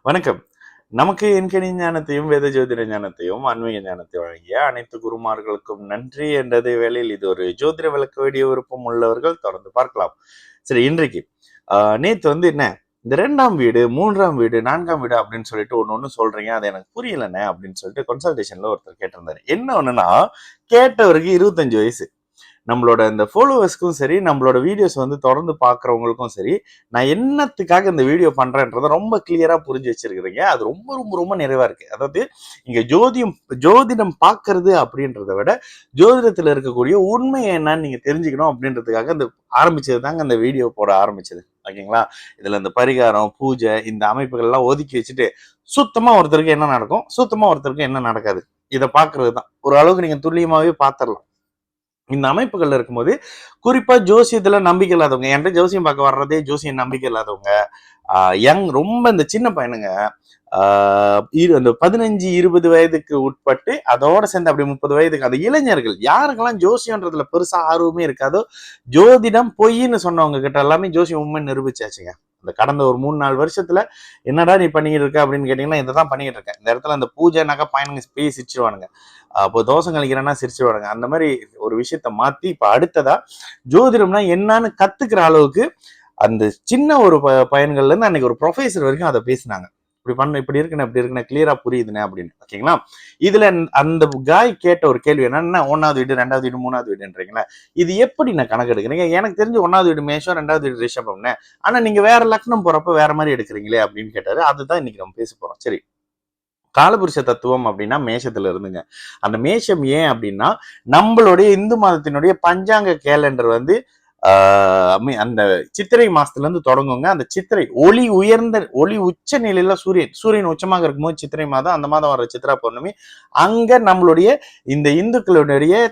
வணக்கம். நமக்கு எண்கணி ஞானத்தையும், வேத ஜோதிட ஞானத்தையும், ஆன்மீக ஞானத்தையும் வழங்கிய அனைத்து குருமார்களுக்கும் நன்றி என்றதே வேளையில் இது ஒரு ஜோதிட விளக்க வீடியோ விருப்பம் உள்ளவர்கள் தொடர்ந்து பார்க்கலாம். சரி, இன்றைக்கு நேத்து என்ன இந்த 2ஆம் வீடு, 3ஆம் வீடு, 4ஆம் வீடு அப்படின்னு சொல்லிட்டு ஒண்ணு சொல்றீங்க. அது எனக்கு புரியலண்ணே அப்படின்னு சொல்லிட்டு கன்சல்டேஷன்ல ஒருத்தர் கேட்டிருந்தாரு. என்ன ஒண்ணுன்னா, கேட்டவருக்கு 25 வயசு. நம்மளோட இந்த ஃபாலோவர்ஸ்க்கும் சரி, நம்மளோட வீடியோஸ் தொடர்ந்து பார்க்குறவங்களுக்கும் சரி, நான் என்னத்துக்காக இந்த வீடியோ பண்றேன்றத ரொம்ப கிளியரா புரிஞ்சு வச்சிருக்கிறீங்க. அது ரொம்ப ரொம்ப ரொம்ப நிறைவா இருக்கு. அதாவது இங்க ஜோதிடம் பார்க்கறது அப்படின்றத விட, ஜோதிடத்துல இருக்கக்கூடிய உண்மை என்னன்னு நீங்க தெரிஞ்சுக்கணும் அப்படின்றதுக்காக இந்த ஆரம்பிச்சது தாங்க இந்த வீடியோ போட ஆரம்பிச்சது. ஓகேங்களா? இதுல இந்த பரிகாரம், பூஜை, இந்த அமைப்புகள் எல்லாம் ஒதுக்கி வச்சுட்டு, சுத்தமா ஒருத்தருக்கு என்ன நடக்கும், சுத்தமா ஒருத்தருக்கு என்ன நடக்காது, இதை பார்க்கறது தான். ஒரு அளவுக்கு நீங்க துல்லியமாவே பார்த்துடலாம். இந்த அமைப்புகள்ல இருக்கும்போது குறிப்பா ஜோசியத்துல நம்பிக்கை இல்லாதவங்க, என்கிட்ட ஜோசியம் பார்க்க வர்றதே ஜோசியம் நம்பிக்கை இல்லாதவங்க, ரொம்ப இந்த சின்ன பையனுங்க, அந்த 15-20 வயதுக்கு உட்பட்டு அதோட சேர்ந்து அப்படி 30 வயதுக்கு அந்த இளைஞர்கள் யாருக்கெல்லாம் ஜோசியன்றதுல பெருசா ஆர்வமே இருக்காதோ, ஜோதிடம் பொய்ன்னு சொன்னவங்க கிட்ட எல்லாமே ஜோசியம் உண்மை நிரூபிச்சாச்சுங்க. அந்த கடந்த ஒரு 3-4 வருஷத்துல என்னடா நீ பண்ணிக்கிட்டு இருக்க அப்படின்னு கேட்டீங்கன்னா, இதைதான் பண்ணிக்கிட்டு இருக்கேன். இந்த இடத்துல அந்த பூஜைனாக்கா பையனுங்க பேசி சிரிச்சிருவானுங்க, அப்போ தோசை கழிக்கிறேன்னா சிரிச்சிருவானுங்க. அந்த மாதிரி ஒரு விஷயத்த மாத்தி இப்ப அடுத்ததா ஜோதிடம்னா என்னன்னு கத்துக்கிற அளவுக்கு அந்த சின்ன ஒரு பையன்கள்ல இருந்து அன்னைக்கு ஒரு ப்ரொஃபசர் வரைக்கும் அதை பேசினாங்க. இப்படி இருக்குன்னு அப்படி இருக்குன்னு கிளியரா புரியுதுன்னு அப்படின்னு. ஓகேங்களா? இதுல அந்த காய் கேட்ட ஒரு கேள்வி என்னன்னா, 1ஆவது வீடு, 2ஆவது வீடு, 3ஆவது வீடுன்றீங்களா, இது எப்படி நான் கணக்கு எடுக்கிறீங்க? எனக்கு தெரிஞ்சு 1ஆவது வீடு மேஷம், 2ஆவது வீடு ரிஷபம்னு, ஆனா நீங்க வேற லக்னம் போறப்ப வேற மாதிரி எடுக்கிறீங்களே அப்படின்னு கேட்டாரு. அதுதான் இன்னைக்கு நம்ம பேச போறோம். சரி, காலபுருஷ தத்துவம் அப்படின்னா மேஷத்துல இருந்துங்க. அந்த மேஷம் ஏன் அப்படின்னா, நம்மளுடைய இந்து மதத்தினுடைய பஞ்சாங்க கேலண்டர் அந்த சித்திரை மாசத்துல இருந்து தொடங்குங்க. அந்த சித்திரை ஒளி உச்ச நிலையில சூரியன் உச்சமாக இருக்கும்போது சித்திரை மாதம், அந்த மாதம் வர்ற சித்ரா பௌர்ணமி, அங்க நம்மளுடைய இந்த இந்துக்களுடைய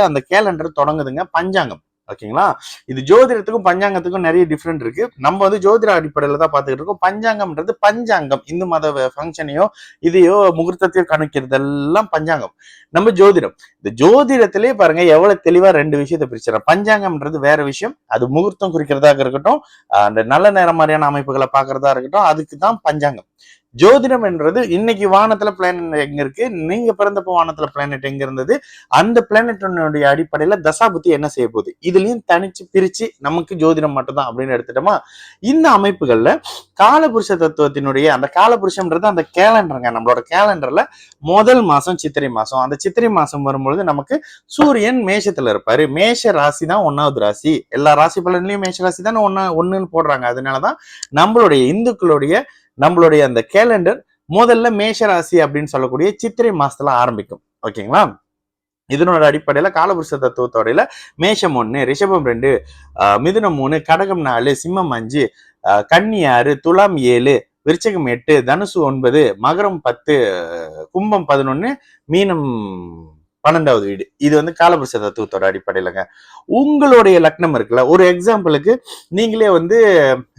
அந்த கேலண்டர் தொடங்குதுங்க, பஞ்சாங்கம். ஓகேங்களா? இது ஜோதிடத்துக்கும் பஞ்சாங்கத்துக்கும் நிறைய டிஃப்ரெண்ட் இருக்கு. நம்ம ஜோதிட அடிப்படையில தான் பார்த்துக்கிட்டு இருக்கோம். பஞ்சாங்கம்ன்றது பஞ்சாங்கம், இந்து மத ஃபங்க்ஷனையோ இதையோ முகூர்த்தத்தையோ கணிக்கிறதெல்லாம் பஞ்சாங்கம். நம்ம ஜோதிடம், இந்த ஜோதிடத்திலே பாருங்க எவ்வளவு தெளிவா 2 விஷயத்தை பிரிச்சுறேன். பஞ்சாங்கம்ன்றது வேற விஷயம், அது முகூர்த்தம் குறிக்கிறதாக இருக்கட்டும், அந்த நல்ல நேரம் மாதிரியான அமைப்புகளை பார்க்கறதா இருக்கட்டும், அதுக்கு தான் பஞ்சாங்கம். ஜோதிடம் என்றது இன்னைக்கு வானத்துல பிளானட் எங்க இருக்கு, நீங்க பிறந்தப்போ வானத்துல பிளானட் எங்க இருந்தது, அந்த பிளானட்டுடைய அடிப்படையில தசாபுத்தி என்ன செய்ய போகுது, இதுலயும் தனிச்சு பிரிச்சு நமக்கு ஜோதிடம் மட்டும்தான் அப்படின்னு எடுத்துட்டோமா. இந்த அமைப்புகள்ல காலபுருஷ தத்துவத்தினுடைய அந்த காலபுருஷம்ன்றது அந்த கேலண்டருங்க. நம்மளோட கேலண்டர்ல முதல் மாசம் சித்திரை மாசம். அந்த சித்திரை மாசம் வரும்பொழுது நமக்கு சூரியன் மேஷத்துல இருப்பாரு. மேஷ ராசி தான் 1ஆவது ராசி. எல்லா ராசி பலன்லயும் மேஷ ராசி தான் ஒண்ணுன்னு போடுறாங்க. அதனாலதான் நம்மளுடைய அந்த கேலண்டர் முதல்ல மேஷராசி அப்படின்னு சொல்லக்கூடிய சித்திரை மாசத்துல ஆரம்பிக்கும். ஓகேங்களா? இதனோட அடிப்படையில காலபுருஷ தத்துவத்தோடையில மேஷம் 1, ரிஷபம் 2, மிதுனம் 3, கடகம் 4, சிம்மம் 5, கன்னி 6, துலாம் 7, விருச்சகம் 8, தனுசு 9, மகரம் 10, கும்பம் 11, மீனம் 12வது வீடு. இது காலபுருஷ தத்துவத்தோட அடிப்படையிலங்க. உங்களுடைய லக்னம் இருக்குல்ல, ஒரு எக்ஸாம்பிளுக்கு நீங்களே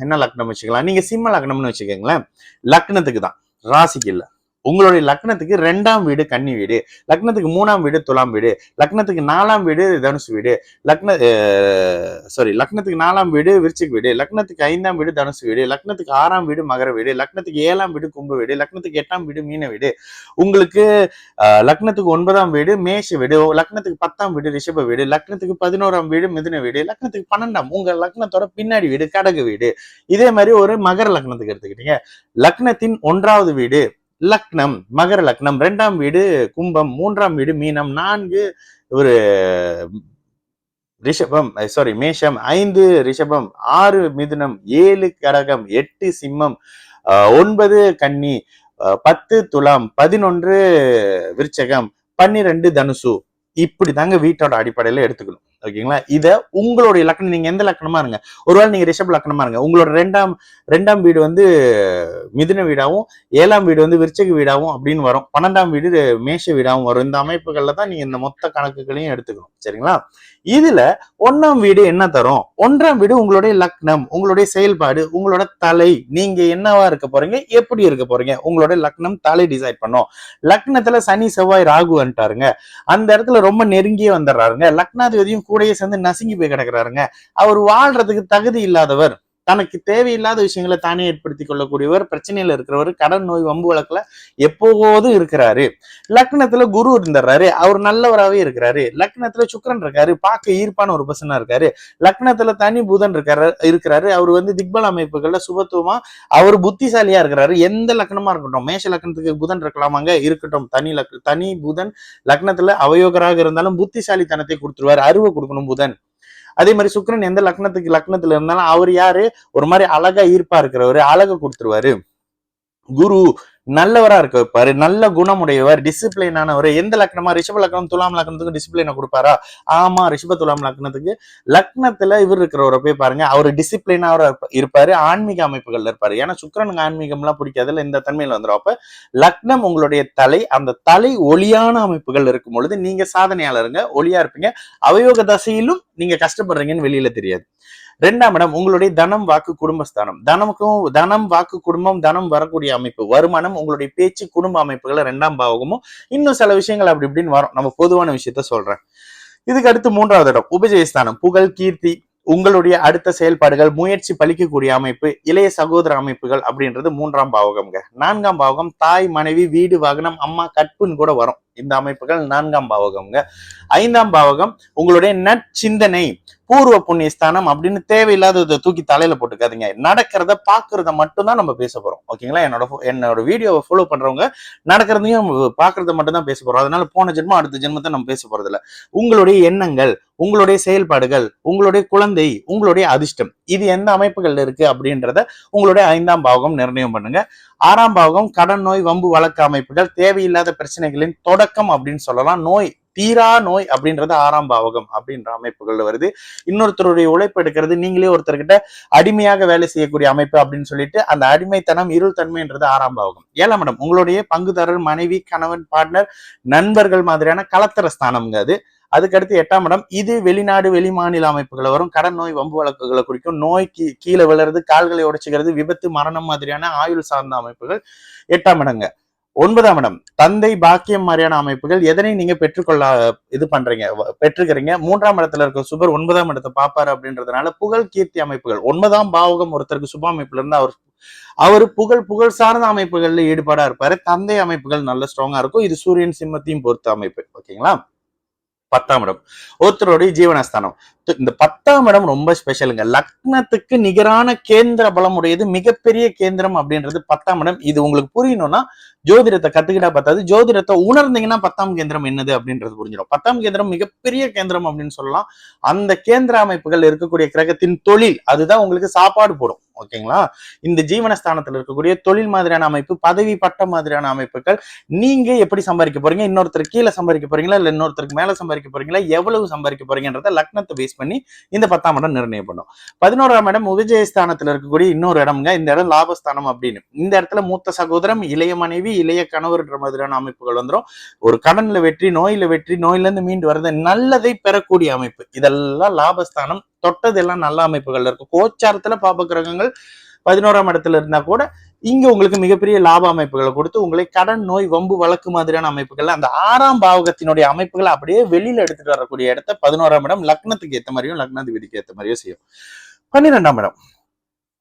என்ன லக்னம் வச்சுக்கலாம், நீங்க சிம்ம லக்னம்னு வச்சுக்கோங்களேன். லக்னத்துக்கு தான், ராசிக்கு இல்ல. உங்களுடைய லக்னத்துக்கு 2ஆம் வீடு கன்னி வீடு, லக்னத்துக்கு 3ஆம் வீடு துலாம் வீடு, லக்னத்துக்கு 4ஆம் வீடு தனுசு வீடு, லக்னத்துக்கு 4ஆம் வீடு விருச்சிக வீடு, லக்னத்துக்கு 5ஆம் வீடு தனுசு வீடு, லக்னத்துக்கு 6ஆம் வீடு மகர வீடு, லக்னத்துக்கு 7ஆம் வீடு கும்ப வீடு, லக்னத்துக்கு 8ஆம் வீடு மீன வீடு, உங்களுக்கு லக்னத்துக்கு 9ஆம் வீடு மேஷ வீடு, லக்னத்துக்கு 10ஆம் வீடு ரிஷப வீடு, லக்னத்துக்கு 11ஆம் வீடு மிதுன வீடு, லக்னத்துக்கு 12ஆம் உங்க லக்னத்தோட பின்னாடி வீடு கடக வீடு. இதே மாதிரி ஒரு மகர லக்னத்துக்கு எடுத்துக்கிட்டீங்க, லக்னத்தின் 1ஆவது வீடு லக்னம் மகர லக்னம், 2ஆம் வீடு கும்பம், 3ஆம் வீடு மீனம், 4 ஒரு ரிஷபம் மேஷம், 5 ரிஷபம், 6 மிதுனம், 7 கடகம், 8 சிம்மம், 9 கன்னி, 10 துலாம், 11 விருச்சகம், 12 தனுசு. இப்படி தாங்க வீட்டோட அடிப்படையில எடுத்துக்கணும். ஓகேங்களா? இத உங்களுடைய லக்னம், நீங்க எந்த லக்னமா இருங்க, ஒருவேளை நீங்க ரிஷப் லக்னமா இருங்க, உங்களோட ரெண்டாம் வீடு மிதுன வீடாவும், 7ஆம் வீடு விருச்சிக வீடாவும் அப்படின்னு வரும், 12ஆம் வீடு மேஷ வீடாவும் வரும். இந்த அமைப்புகள்ல தான் நீங்க இந்த மொத்த கணக்குகளையும் எடுத்துக்கணும். சரிங்களா? இதுல 1ஆம் வீடு என்ன தரும், 1ஆம் வீடு உங்களுடைய லக்னம், உங்களுடைய செயல்பாடு, உங்களோட தலை, நீங்க என்னவா இருக்க போறீங்க, எப்படி இருக்க போறீங்க, உங்களோட லக்னம் தலை டிசைட் பண்ணும். லக்னத்துல சனி செவ்வாய் ராகு வந்துட்டாருங்க, அந்த இடத்துல ரொம்ப நெருங்கியே வந்துடுறாருங்க, லக்னாதிபதியும் கூடயே சேர்ந்து நசுங்கி போய் கிடக்குறாருங்க, அவர் வாழ்றதுக்கு தகுதி இல்லாதவர், தனக்கு தேவையில்லாத விஷயங்களை தானே ஏற்படுத்தி கொள்ளக்கூடியவர், பிரச்சனையில இருக்கிறவர், கடன் நோய் வம்பு வழக்குல எப்போதும் இருக்கிறாரு. லக்னத்துல குரு இருந்துறாரு, அவர் நல்லவராகவே இருக்கிறாரு. லக்னத்துல சுக்கிரன் இருக்காரு, பார்க்க ஈர்ப்பான ஒரு பர்சனா இருக்காரு. லக்னத்துல தனி புதன் இருக்கிறாரு, அவர் வந்து திக்பல அமைப்புகள்ல சுபத்துவமா அவர் புத்திசாலியா இருக்கிறாரு. எந்த லக்னமா இருக்கட்டும், மேஷ லக்னத்துக்கு புதன் இருக்கலாமாங்க, இருக்கட்டும். தனி புதன் லக்னத்துல அவயோகராக இருந்தாலும் புத்திசாலித்தனத்தை கொடுத்துருவாரு, அறிவை கொடுக்கணும் புதன். அதே மாதிரி சுக்கிரன் எந்த லக்னத்துல இருந்தாலும் அவர் யாரு, ஒரு மாதிரி அழகா ஈர்ப்பா இருக்கிறவரு, அழகை கொடுத்துருவாரு. குரு நல்லவரா இருக்க வைப்பாரு, நல்ல குணமுடையவர், டிசிப்ளினானவர். எந்த லக்னமா, ரிஷப லக்னம் துலாம் லக்னத்துக்கு டிசிப்ளினை கொடுப்பாரா? ஆமா, ரிஷப துலாம் லக்னத்துக்கு லக்னத்துல இவர் இருக்கிறவரை போய் பாருங்க, அவர் டிசிப்ளினா இருப்பாரு, ஆன்மீக அமைப்புகள்ல இருப்பாரு. ஏன்னா சுக்கிரனுக்கு ஆன்மீகம் எல்லாம் பிடிக்காதுல, இந்த தன்மையில வந்துடும். அப்ப லக்னம் உங்களுடைய தலை, அந்த தலை ஒளியான அமைப்புகள் இருக்கும் பொழுது நீங்க சாதனையாளருங்க, ஒளியா இருப்பீங்க. அவயோக தசையிலும் நீங்க கஷ்டப்படுறீங்கன்னு வெளியில தெரியாது. 2ஆம் இடம் உங்களுடைய தனம், வாக்கு, குடும்பஸ்தானம். தனம், வாக்கு, குடும்பம், தனம் வரக்கூடிய அமைப்பு, வருமானம், உங்களுடைய பேச்சு, குடும்ப அமைப்புகளை 2ஆம் பாவகமும், இன்னும் சில விஷயங்கள் அப்படி இப்படின்னு வரும். நம்ம பொதுவான விஷயத்த சொல்றேன். இதுக்கு அடுத்து 3வது இடம் உபஜயஸ்தானம், புகழ், கீர்த்தி, உங்களுடைய அடுத்த செயல்பாடுகள், முயற்சி பலிக்கக்கூடிய அமைப்பு, இளைய சகோதர அமைப்புகள் அப்படின்றது 3ஆம் பாவகம்ங்க. 4ஆம் பாவகம் தாய், மனைவி, வீடு, வாகனம், அம்மா, கற்புன்னு கூட வரும். இந்த அமைப்புகள் 4ஆம் பாவகம்ங்க. 5ஆம் பாவகம் உங்களுடைய நற்சிந்தனை, பூர்வ புண்ணியஸ்தானம் அப்படின்னு தேவையில்லாத தூக்கி தலையில போட்டுக்காதீங்க. நடக்கிறத பாக்குறத மட்டும் தான் நம்ம பேச போறோம். ஓகேங்களா? என்னோட வீடியோவை ஃபாலோ பண்றவங்க நடக்கிறதையும் பாக்குறத மட்டும் தான் பேச போறோம். அதனால போன ஜென்மம் அடுத்த ஜென்மத்தை நம்ம பேச போறது இல்ல. உங்களுடைய எண்ணங்கள், உங்களுடைய செயல்பாடுகள், உங்களுடைய குழந்தை, உங்களுடைய அதிர்ஷ்டம், இது எந்த அமைப்புகள் இருக்கு அப்படின்றத உங்களுடைய 5ஆம் பாவகம் நிர்ணயம் பண்ணுங்க. 6ஆம் பாவகம் கடன் நோய் வம்பு வழக்கு அமைப்புகள், தேவையில்லாத பிரச்சனைகளின் தொடக்கம் அப்படின்னு சொல்லலாம். நோய், தீரா நோய் அப்படின்றது 6ஆம் பாவகம் அப்படின்ற அமைப்புகள்ல வருது. இன்னொருத்தருடைய உழைப்பு எடுக்கிறது, நீங்களே ஒருத்தர்கிட்ட அடிமையாக வேலை செய்யக்கூடிய அமைப்பு அப்படின்னு சொல்லிட்டு அந்த அடிமைத்தனம், இருள் தன்மைன்றது 6ஆம் பாவகம். 7ஆம் இடம் உங்களுடைய பங்குதாரர், மனைவி, கணவன், பார்ட்னர், நண்பர்கள் மாதிரியான கலத்தர ஸ்தானம்ங்க அது. அதுக்கடுத்து 8ஆம் இடம் இது வெளிநாடு, வெளி மாநில அமைப்புகளை வரும். கடன் நோய் வம்பு வழக்குகளை குறிக்கும். நோய்க்கு கீழே விழுறது, கால்களை உடைச்சுக்கிறது, விபத்து, மரணம் மாதிரியான ஆயுள் சார்ந்த அமைப்புகள் 8ஆம் இடங்க. 9ஆம் இடம் தந்தை, பாக்கியம் மாதிரியான அமைப்புகள், எதனை நீங்க பெற்றுக்கிறீங்க. 3ஆம் இடத்துல இருக்க சுபர் 9ஆம் இடத்தை பாப்பாரு அப்படின்றதுனால புகழ், கீர்த்தி அமைப்புகள். 9ஆம் பாவகம் ஒருத்தருக்கு சுப அமைப்புல இருந்து அவரு புகழ் சார்ந்த அமைப்புகள்ல ஈடுபாடா இருப்பாரு. தந்தை அமைப்புகள் நல்ல ஸ்ட்ராங்கா இருக்கும். இது சூரியன் சிம்மத்தையும் பொறுத்த அமைப்பு. ஓகேங்களா? 10ஆம் இடம் ஒருத்தருடைய ஜீவனஸ்தானம். இந்த 10ஆம் இடம் ரொம்ப ஸ்பெஷலுங்க. லக்னத்துக்கு நிகரான கேந்திர பலம் உடையது, மிகப்பெரிய கேந்திரம் அப்படின்றது 10ஆம் இடம். இது உங்களுக்கு புரியணும்னா ஜோதிடத்தை கத்துக்கிட்டா பார்த்தாது, ஜோதிடத்தை உணர்ந்தீங்கன்னா 10ஆம் கேந்திரம் என்னது அப்படின்றது புரிஞ்சிடும். 10ஆம் கேந்திரம் மிகப்பெரிய கேந்திரம் அப்படின்னு சொல்லலாம். அந்த கேந்திர அமைப்புகள் இருக்கக்கூடிய கிரகத்தின் தொழில், அதுதான் உங்களுக்கு சாப்பாடு போடும். ஓகேங்களா? இந்த ஜீவனஸ்தானத்தில் இருக்கக்கூடிய தொழில் மாதிரியான அமைப்பு, பதவி பட்ட மாதிரியான அமைப்புகள், நீங்க எப்படி சம்பாதிக்க போறீங்க, இன்னொருத்தர் கீழே சம்பாதிக்க போறீங்களா இல்ல இன்னொருத்தருக்கு மேல சம்பாதிக்க போறீங்களா, எவ்வளவு சம்பாதிக்க போறீங்கன்றத லக்னத்தை பேஸ் பண்ணி இந்த 10ஆம் இடம் நிர்ணயம் பண்ணும். 11ஆம் இடம் உபஜயஸ்தானத்தில் இருக்கக்கூடிய இன்னொரு இடம்ங்க. இந்த இடம் லாபஸ்தானம் அப்படின்னு. இந்த இடத்துல மூத்த சகோதரம், இளைய மனைவி, இளைய கணவர்ன்ற மாதிரியான அமைப்புகள் வந்துடும். ஒரு கடன்ல வெற்றி, நோயில வெற்றி, நோயில இருந்து மீண்டு வர்றது, நல்லதை பெறக்கூடிய அமைப்பு, இதெல்லாம் லாபஸ்தானம். தொட்டதெல்லாம் நல்ல அமைப்புகள் இருக்கும். கோச்சாரத்துல பாப கிரகங்கள் 11ஆம் இடத்துல இருந்தா கூட இங்க உங்களுக்கு மிகப்பெரிய லாப அமைப்புகளை கொடுத்து உங்களை கடன் நோய் வம்பு வழக்கு மாதிரியான அமைப்புகள், அந்த 6ஆம் பாவகத்தினுடைய அமைப்புகளை அப்படியே வெளியில எடுத்துட்டு வரக்கூடிய இடத்த 11ஆம் இடம் லக்னத்துக்கு ஏற்ற மாதிரியும் லக்னாதிபதிக்கு ஏற்ற மாதிரியும் செய்யும். 12ஆம் இடம்,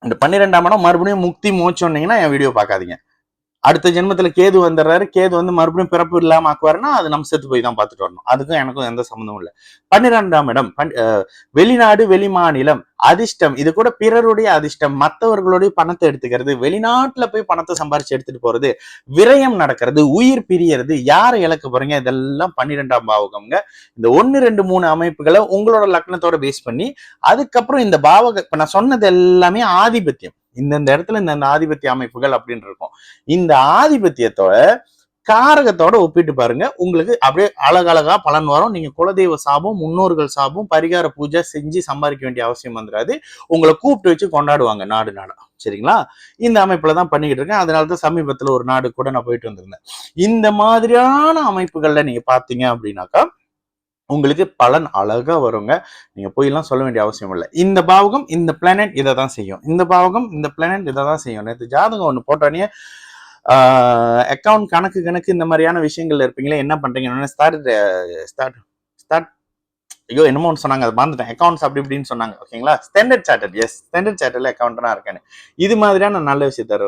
இந்த 12ஆம் இடம் மறுபடியும் முக்தி மோச்சோன்னீங்கன்னா என் வீடியோ பார்க்காதீங்க. அடுத்த ஜென்மத்துல கேது வந்துடுறாரு, கேது வந்து மறுபடியும் பிறப்பு இல்லாம ஆக்குவாருன்னா அது நம்ம செத்து போய் தான் பார்த்துட்டு வரணும். அதுக்கும் எனக்கும் எந்த சம்மந்தமும் இல்லை. 12ஆம் இடம் வெளிநாடு, வெளி மாநிலம், அதிர்ஷ்டம், இது கூட பிறருடைய அதிர்ஷ்டம், மற்றவர்களுடைய பணத்தை எடுத்துக்கிறது, வெளிநாட்டுல போய் பணத்தை சம்பாரிச்சு எடுத்துட்டு போறது, விரயம் நடக்கிறது, உயிர் பிரியறது, யாரை இழக்க போறீங்க, இதெல்லாம் 12ஆம் பாவகம்ங்க. இந்த 1, 2, 3 அமைப்புகளை உங்களோட லக்னத்தோட பேஸ் பண்ணி அதுக்கப்புறம் இந்த பாவக, இப்ப நான் சொன்னது எல்லாமே ஆதிபத்தியம். இந்த இடத்துல இந்த ஆதிபத்திய அமைப்புகள் அப்படின்னு இருக்கும். இந்த ஆதிபத்தியத்தோட காரகத்தோட ஒப்பிட்டு பாருங்க, உங்களுக்கு அப்படியே அழகழகா பலன் வரும். நீங்க குலதெய்வ சாபம், முன்னோர்கள் சாபம், பரிகார பூஜை செஞ்சு சம்பாதிக்க வேண்டிய அவசியம் வந்துடாது. உங்களை கூப்பிட்டு வச்சு கொண்டாடுவாங்க நாடு நாடா. சரிங்களா? இந்த அமைப்புல தான் பண்ணிக்கிட்டு இருக்கேன். அதனாலதான் சமீபத்துல ஒரு நாடு கூட நான் போயிட்டு வந்திருந்தேன். இந்த மாதிரியான அமைப்புகள்ல நீங்க பாத்தீங்க அப்படின்னாக்கா உங்களுக்கு பலன் அழகா வருங்க. நீங்க போயெல்லாம் சொல்ல வேண்டிய அவசியம் இல்லை. இந்த பாவகம், இந்த பிளானட் இதை தான் செய்யும், இந்த பாவகம், இந்த பிளானட் இதை தான் செய்யும். நேற்று ஜாதகம் ஒண்ணு போட்டானே, அக்கௌண்ட் கணக்கு இந்த மாதிரியான விஷயங்கள்ல இருப்பீங்களே, என்ன பண்றீங்க, ஸ்டார்ட் ஐயோ என்னமோ ஒன்று சொன்னாங்க, அதை மறந்துட்டேன். அக்கௌண்ட்ஸ் அப்படி இப்படின்னு சொன்னாங்க. ஓகேங்களா, ஸ்டாண்டர்ட் சார்ட்டர்ட், எஸ் ஸ்டாண்டர்ட் சார்ட்டர்ல அக்கௌண்டனா இருக்கேன். இது மாதிரியான நல்ல விஷயத்த